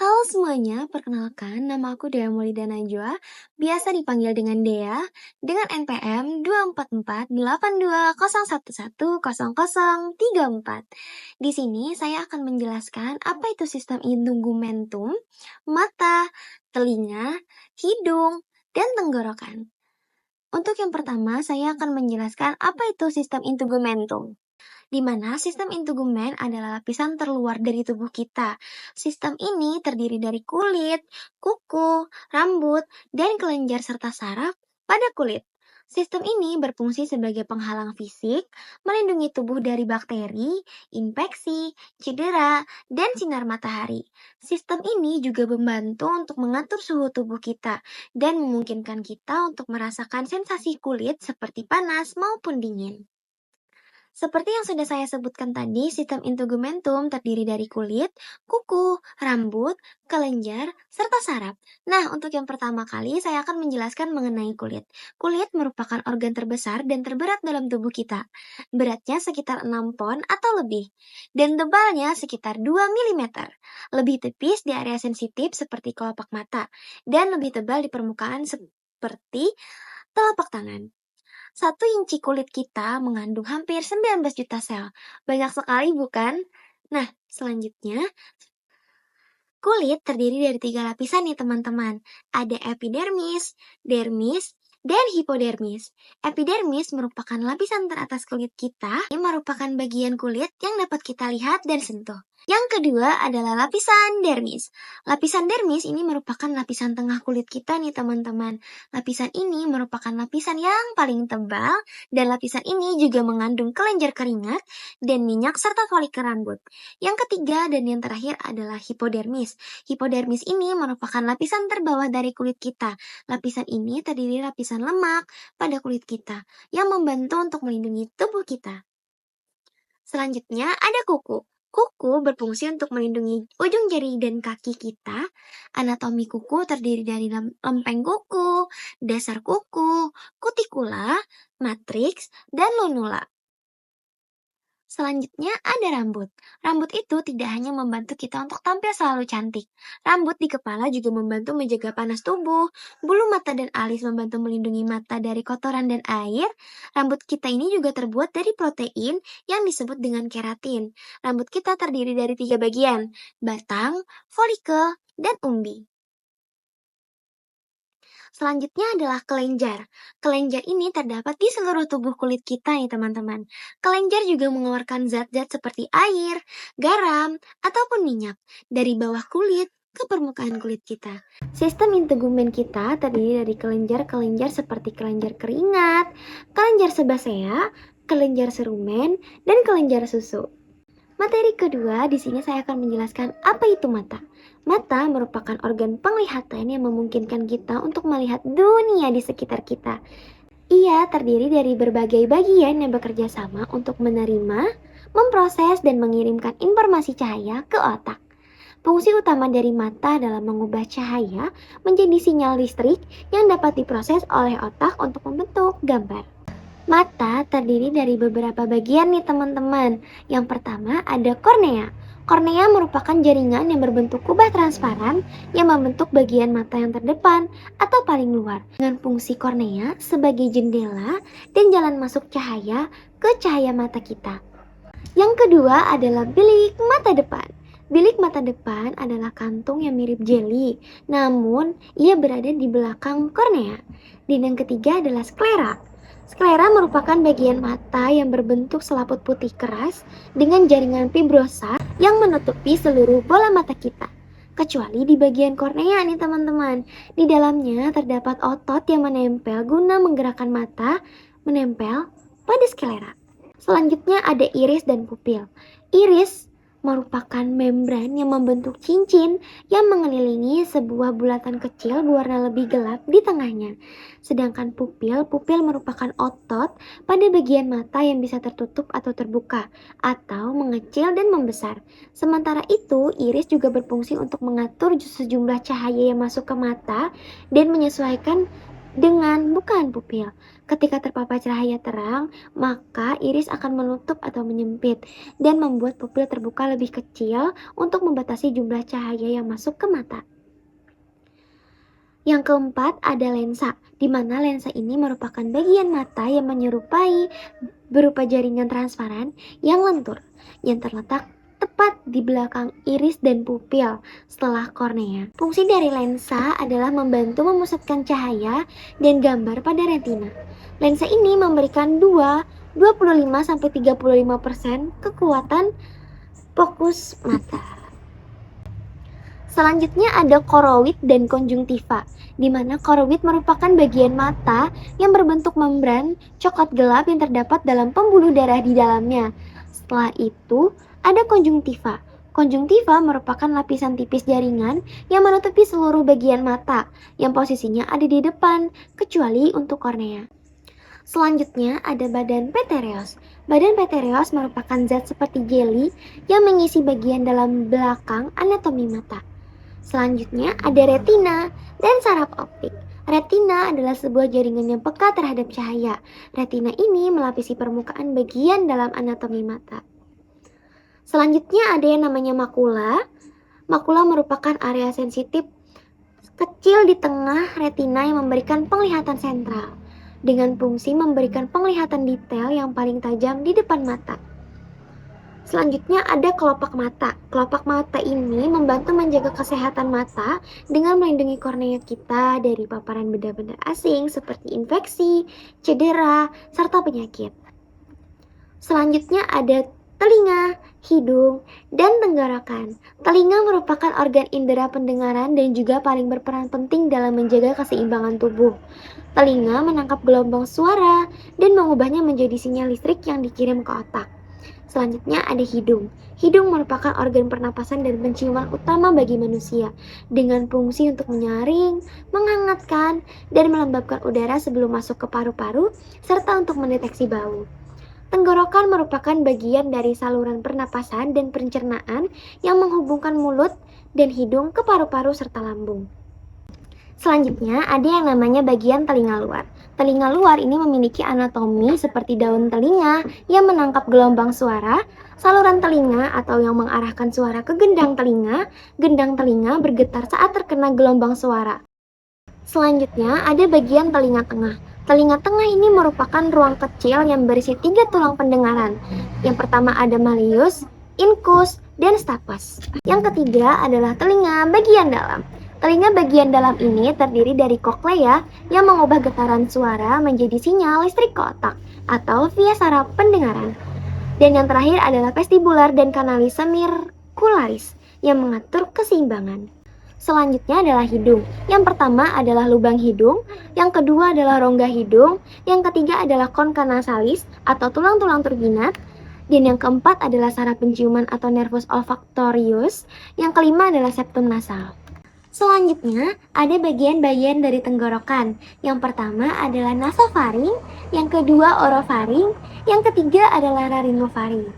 Halo semuanya, perkenalkan nama aku Dea Maulida Najwa, biasa dipanggil dengan Dea, dengan NPM 2448201101034. Di sini saya akan menjelaskan apa itu sistem integumentum, mata, telinga, hidung, dan tenggorokan. Untuk yang pertama, saya akan menjelaskan apa itu sistem integumentum, di mana sistem integumen adalah lapisan terluar dari tubuh kita. Sistem ini terdiri dari kulit, kuku, rambut, dan kelenjar serta saraf pada kulit. Sistem ini berfungsi sebagai penghalang fisik, melindungi tubuh dari bakteri, infeksi, cedera, dan sinar matahari. Sistem ini juga membantu untuk mengatur suhu tubuh kita dan memungkinkan kita untuk merasakan sensasi kulit seperti panas maupun dingin. Seperti yang sudah saya sebutkan tadi, sistem integumentum terdiri dari kulit, kuku, rambut, kelenjar, serta saraf. Nah, untuk yang pertama kali saya akan menjelaskan mengenai kulit. Kulit merupakan organ terbesar dan terberat dalam tubuh kita. Beratnya sekitar 6 pon atau lebih, dan tebalnya sekitar 2 milimeter. Lebih tipis di area sensitif seperti kelopak mata, dan lebih tebal di permukaan seperti telapak tangan. 1 inci kulit kita mengandung hampir 19 juta sel. Banyak sekali bukan? Nah, selanjutnya, kulit terdiri dari 3 lapisan nih teman-teman. Ada epidermis, dermis, dan hipodermis. Epidermis merupakan lapisan teratas kulit kita. Ini merupakan bagian kulit yang dapat kita lihat dan sentuh. Yang kedua adalah lapisan dermis. Lapisan dermis ini merupakan lapisan tengah kulit kita nih teman-teman. Lapisan ini merupakan lapisan yang paling tebal dan lapisan ini juga mengandung kelenjar keringat dan minyak serta folikel rambut. Yang ketiga dan yang terakhir adalah hipodermis. Hipodermis ini merupakan lapisan terbawah dari kulit kita. Lapisan ini terdiri lapisan lemak pada kulit kita yang membantu untuk melindungi tubuh kita. Selanjutnya ada kuku. Kuku berfungsi untuk melindungi ujung jari dan kaki kita. Anatomi kuku terdiri dari lempeng kuku, dasar kuku, kutikula, matriks, dan lunula. Selanjutnya ada rambut. Rambut itu tidak hanya membantu kita untuk tampil selalu cantik. Rambut di kepala juga membantu menjaga panas tubuh. Bulu mata dan alis membantu melindungi mata dari kotoran dan air. Rambut kita ini juga terbuat dari protein yang disebut dengan keratin. Rambut kita terdiri dari 3 bagian, batang, folikel, dan umbi. Selanjutnya adalah kelenjar. Kelenjar ini terdapat di seluruh tubuh kulit kita nih teman-teman. Kelenjar juga mengeluarkan zat-zat seperti air, garam, ataupun minyak dari bawah kulit ke permukaan kulit kita. Sistem integumen kita terdiri dari kelenjar-kelenjar seperti kelenjar keringat, kelenjar sebasea, kelenjar serumen, dan kelenjar susu. Materi kedua, di sini saya akan menjelaskan apa itu mata. Mata merupakan organ penglihatan yang memungkinkan kita untuk melihat dunia di sekitar kita. Ia terdiri dari berbagai bagian yang bekerja sama untuk menerima, memproses, dan mengirimkan informasi cahaya ke otak. Fungsi utama dari mata adalah mengubah cahaya menjadi sinyal listrik yang dapat diproses oleh otak untuk membentuk gambar. Mata terdiri dari beberapa bagian nih teman-teman. Yang pertama ada kornea. Kornea merupakan jaringan yang berbentuk kubah transparan yang membentuk bagian mata yang terdepan atau paling luar. Dengan fungsi kornea sebagai jendela dan jalan masuk cahaya ke cahaya mata kita. Yang kedua adalah bilik mata depan. Bilik mata depan adalah kantung yang mirip jeli, namun ia berada di belakang kornea. Dan yang ketiga adalah sklera. Sklera merupakan bagian mata yang berbentuk selaput putih keras dengan jaringan fibrosa yang menutupi seluruh bola mata kita. Kecuali di bagian kornea nih teman-teman. Di dalamnya terdapat otot yang menempel guna menggerakkan mata menempel pada sklera. Selanjutnya ada iris dan pupil. Iris merupakan membran yang membentuk cincin yang mengelilingi sebuah bulatan kecil berwarna lebih gelap di tengahnya. Sedangkan pupil merupakan otot pada bagian mata yang bisa tertutup atau terbuka, atau mengecil dan membesar. Sementara itu, iris juga berfungsi untuk mengatur sejumlah cahaya yang masuk ke mata dan menyesuaikan dengan bukan pupil. Ketika terpapar cahaya terang, maka iris akan menutup atau menyempit dan membuat pupil terbuka lebih kecil untuk membatasi jumlah cahaya yang masuk ke mata. Yang keempat ada lensa, di mana lensa ini merupakan bagian mata yang menyerupai berupa jaringan transparan yang lentur, yang terletak tepat di belakang iris dan pupil setelah kornea. Fungsi dari lensa adalah membantu memusatkan cahaya dan gambar pada retina. Lensa ini memberikan 25-35% kekuatan fokus mata. Selanjutnya ada koroid dan konjungtiva, di mana koroid merupakan bagian mata yang berbentuk membran coklat gelap yang terdapat dalam pembuluh darah di dalamnya. Setelah itu, ada konjungtiva. Konjungtiva merupakan lapisan tipis jaringan yang menutupi seluruh bagian mata, yang posisinya ada di depan, kecuali untuk kornea. Selanjutnya ada badan petereos. Badan petereos merupakan zat seperti jeli yang mengisi bagian dalam belakang anatomi mata. Selanjutnya ada retina dan saraf optik. Retina adalah sebuah jaringan yang peka terhadap cahaya. Retina ini melapisi permukaan bagian dalam anatomi mata. Selanjutnya ada yang namanya makula. Makula merupakan area sensitif kecil di tengah retina yang memberikan penglihatan sentral, dengan fungsi memberikan penglihatan detail yang paling tajam di depan mata. Selanjutnya ada kelopak mata. Kelopak mata ini membantu menjaga kesehatan mata dengan melindungi kornea kita dari paparan benda-benda asing seperti infeksi, cedera, serta penyakit. Selanjutnya ada telinga, hidung, dan tenggorokan. Telinga merupakan organ indera pendengaran dan juga paling berperan penting dalam menjaga keseimbangan tubuh. Telinga menangkap gelombang suara dan mengubahnya menjadi sinyal listrik yang dikirim ke otak. Selanjutnya ada hidung. Hidung merupakan organ pernapasan dan penciuman utama bagi manusia, dengan fungsi untuk menyaring, menghangatkan, dan melembabkan udara sebelum masuk ke paru-paru, serta untuk mendeteksi bau. Tenggorokan merupakan bagian dari saluran pernapasan dan pencernaan yang menghubungkan mulut dan hidung ke paru-paru serta lambung. Selanjutnya ada yang namanya bagian telinga luar. Telinga luar ini memiliki anatomi seperti daun telinga yang menangkap gelombang suara, saluran telinga atau yang mengarahkan suara ke gendang telinga bergetar saat terkena gelombang suara. Selanjutnya ada bagian telinga tengah. Telinga tengah ini merupakan ruang kecil yang berisi 3 tulang pendengaran. Yang pertama ada malleus, incus, dan stapes. Yang ketiga adalah telinga bagian dalam. Telinga bagian dalam ini terdiri dari koklea yang mengubah getaran suara menjadi sinyal listrik ke otak atau via saraf pendengaran. Dan yang terakhir adalah vestibular dan kanalis semicularis yang mengatur keseimbangan. Selanjutnya adalah hidung. Yang pertama adalah lubang hidung, yang kedua adalah rongga hidung, yang ketiga adalah concha nasalis atau tulang-tulang turbinat, dan yang keempat adalah saraf penciuman atau nervus olfactorius, yang kelima adalah septum nasal. Selanjutnya, ada bagian-bagian dari tenggorokan. Yang pertama adalah nasofaring, yang kedua orofaring, yang ketiga adalah laringofaring.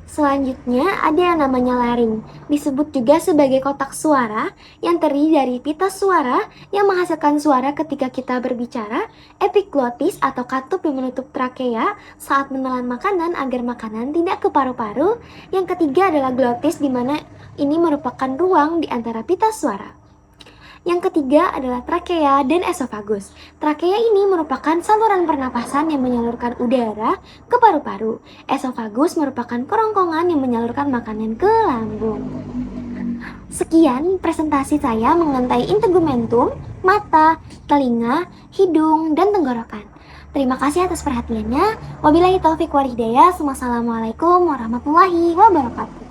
Selanjutnya ada yang namanya laring, disebut juga sebagai kotak suara yang terdiri dari pita suara yang menghasilkan suara ketika kita berbicara, epiglotis atau katup yang menutup trakea saat menelan makanan agar makanan tidak ke paru-paru. Yang ketiga adalah glotis, di mana ini merupakan ruang di antara pita suara. Yang ketiga adalah trakea dan esofagus. Trakea ini merupakan saluran pernapasan yang menyalurkan udara ke paru-paru. Esofagus merupakan kerongkongan yang menyalurkan makanan ke lambung. Sekian presentasi saya mengenai integumentum, mata, telinga, hidung, dan tenggorokan. Terima kasih atas perhatiannya. Wabillahi taufik wal hidayah. Wassalamualaikum warahmatullahi wabarakatuh.